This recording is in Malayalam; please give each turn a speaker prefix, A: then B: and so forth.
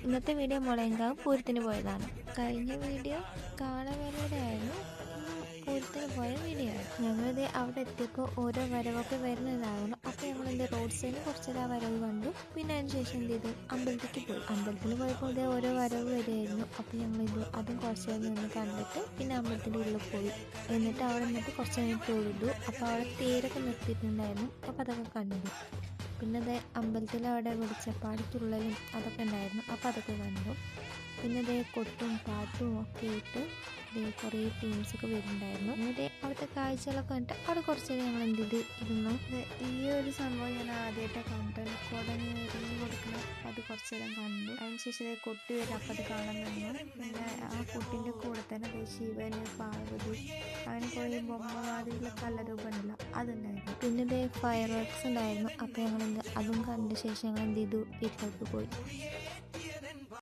A: ഇന്നത്തെ വീഡിയോ മുളയങ്കാവ് പൂരത്തിന് പോയതാണ്. കഴിഞ്ഞ വീഡിയോ കാളവേലയുടെ ആയിരുന്നു. പൂരത്തിന് പോയ വീഡിയോ ആണ്. ഞങ്ങളിത് അവിടെ എത്തിയപ്പോൾ ഓരോ വരവൊക്കെ വരുന്നതായിരുന്നു. അപ്പോൾ ഞങ്ങളിത് റോഡ് സൈഡിൽ കുറച്ചൊരു വരവ് കണ്ടു. പിന്നെ അതിന് ശേഷം എന്ത് ചെയ്തു, അമ്പലത്തിലേക്ക് പോയി. അമ്പലത്തിൽ പോയപ്പോൾ ഇതേ ഓരോ വരവ് വരികയായിരുന്നു. അപ്പോൾ ഞങ്ങളിത് അതും കുറച്ച് നിന്ന് കണ്ടിട്ട് പിന്നെ അമ്പലത്തിൻ്റെ ഉള്ളിൽ പോയി. എന്നിട്ട് അവിടെ നിന്നിട്ട് കുറച്ച് കഴിഞ്ഞ് തൊഴുതു. അപ്പോൾ അവിടെ തേരൊക്കെ നിർത്തിയിട്ടുണ്ടായിരുന്നു. അപ്പോൾ അതൊക്കെ കണ്ടു. പിന്നെ അതേ അമ്പലത്തിൽ അവിടെ വെളിച്ചപ്പാട് തുള്ളലും അതൊക്കെ ഉണ്ടായിരുന്നു. അപ്പോൾ അതൊക്കെ കണ്ടു. പിന്നെ അതേ കൊട്ടും പാട്ടും ഒക്കെ ഇട്ട് കുറേ ടീംസൊക്കെ വരുന്നുണ്ടായിരുന്നു. എന്നിട്ട് അവിടുത്തെ കാഴ്ചകളൊക്കെ കണ്ടിട്ട് അവിടെ കുറച്ച് നേരം ഞങ്ങൾ എന്ത് ചെയ്ത് ഇരുന്നു. ഈ ഒരു സംഭവം ഞാൻ ആദ്യമായിട്ട് കണ്ടു. കുടഞ്ഞ് എറിഞ്ഞ് കൊടുക്കണം. അത് കുറച്ച് നേരം കണ്ടു. അതിനുശേഷം കൊട്ടി വരും. അപ്പം അത് കാണാൻ നിന്നു. പിന്നെ ആ കുട്ടിൻ്റെ കൂടെ തന്നെ ശിവന്, പാർവതി, അങ്ങനെ കുറേ ബൊമ്മമാതിരിയുള്ള കലാരൂപം ഉണ്ടല്ലോ, അതുണ്ടായിരുന്നു. പിന്നെ ഫയർ വർക്ക്സ് ഉണ്ടായിരുന്നു. അപ്പോൾ ഞങ്ങൾ അതും കണ്ട ശേഷം ഞങ്ങൾ എന്ത് ചെയ്തു, വീട്ടിലേക്ക് പോയി.